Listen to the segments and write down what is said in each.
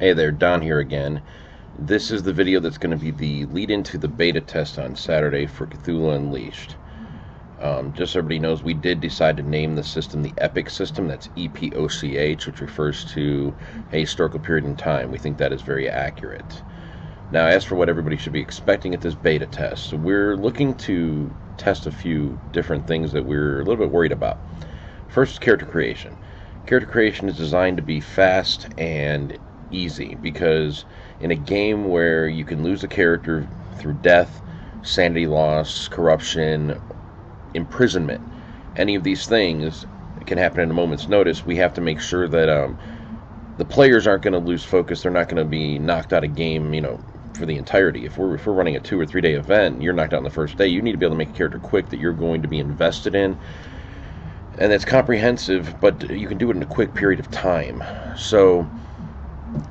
Hey there, Don here again. This is the video that's going to be the lead into the beta test on Saturday for Cthulhu Unleashed. Just so everybody knows, we did decide to name the system the Epic system. That's EPOCH, which refers to a historical period in time. We think that is very accurate. Now, as for what everybody should be expecting at this beta test, we're looking to test a few different things that we're a little bit worried about. First is character creation. Character creation is designed to be fast and easy, because in a game where you can lose a character through death, sanity loss, corruption, imprisonment, any of these things can happen in a moment's notice. We have to make sure that the players aren't going to lose focus. They're not going to be knocked out of game, for the entirety. If we're running a 2 or 3 day event and you're knocked out on the first day, you need to be able to make a character quick that you're going to be invested in, and that's comprehensive, but you can do it in a quick period of time. So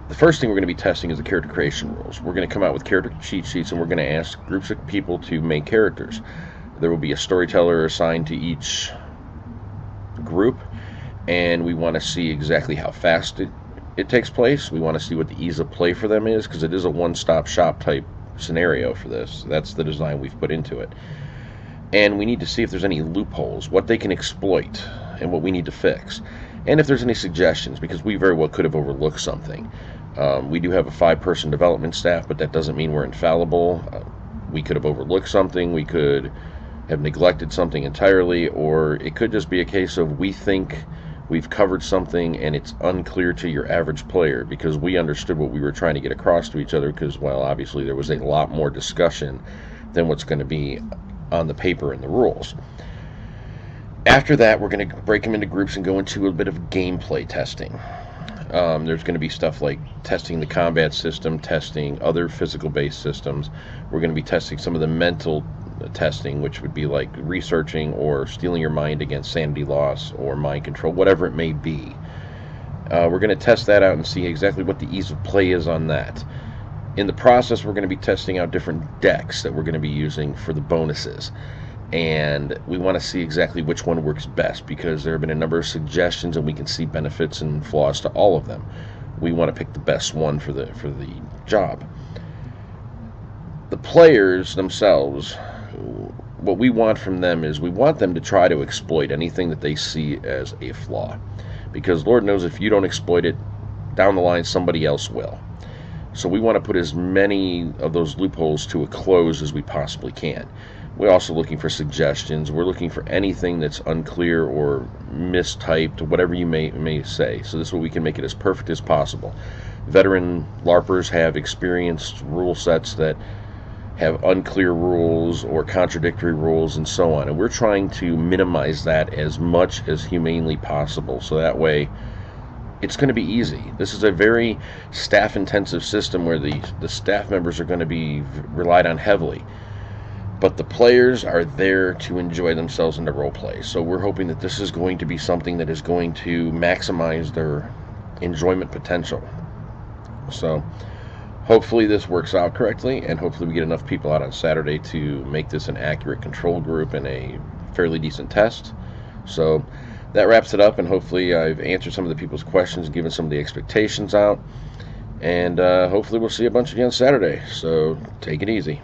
the first thing we're going to be testing is the character creation rules. We're going to come out with character cheat sheets, and we're going to ask groups of people to make characters. There will be a storyteller assigned to each group, and we want to see exactly how fast it takes place. We want to see what the ease of play for them is, because it is a one-stop shop type scenario for this. That's the design we've put into it. And we need to see if there's any loopholes, what they can exploit, and what we need to fix. And if there's any suggestions, because we very well could have overlooked something. We do have a 5-person development staff, but that doesn't mean we're infallible. We could have overlooked something, we could have neglected something entirely, or it could just be a case of we think we've covered something and it's unclear to your average player, because we understood what we were trying to get across to each other, because, well, obviously there was a lot more discussion than what's going to be on the paper and the rules. After that, we're going to break them into groups and go into a bit of gameplay testing. There's going to be stuff like testing the combat system, testing other physical-based systems. We're going to be testing some of the mental testing, which would be like researching or stealing your mind against sanity loss or mind control, whatever it may be. We're going to test that out and see exactly what the ease of play is on that. In the process, we're going to be testing out different decks that we're going to be using for the bonuses. And we want to see exactly which one works best, because there have been a number of suggestions and we can see benefits and flaws to all of them. We want to pick the best one for the job. The players themselves, what we want from them is we want them to try to exploit anything that they see as a flaw, because Lord knows if you don't exploit it, down the line somebody else will. So we want to put as many of those loopholes to a close as we possibly can. We're also looking for suggestions. We're looking for anything that's unclear or mistyped, whatever you may say. So this way we can make it as perfect as possible. Veteran LARPers have experienced rule sets that have unclear rules or contradictory rules and so on. And we're trying to minimize that as much as humanely possible, so that way it's going to be easy. This is a very staff-intensive system where the staff members are going to be relied on heavily. But the players are there to enjoy themselves in the role play. So we're hoping that this is going to be something that is going to maximize their enjoyment potential. So hopefully this works out correctly, and hopefully we get enough people out on Saturday to make this an accurate control group and a fairly decent test. So that wraps it up, and hopefully I've answered some of the people's questions, given some of the expectations out. And hopefully we'll see a bunch of you on Saturday. So take it easy.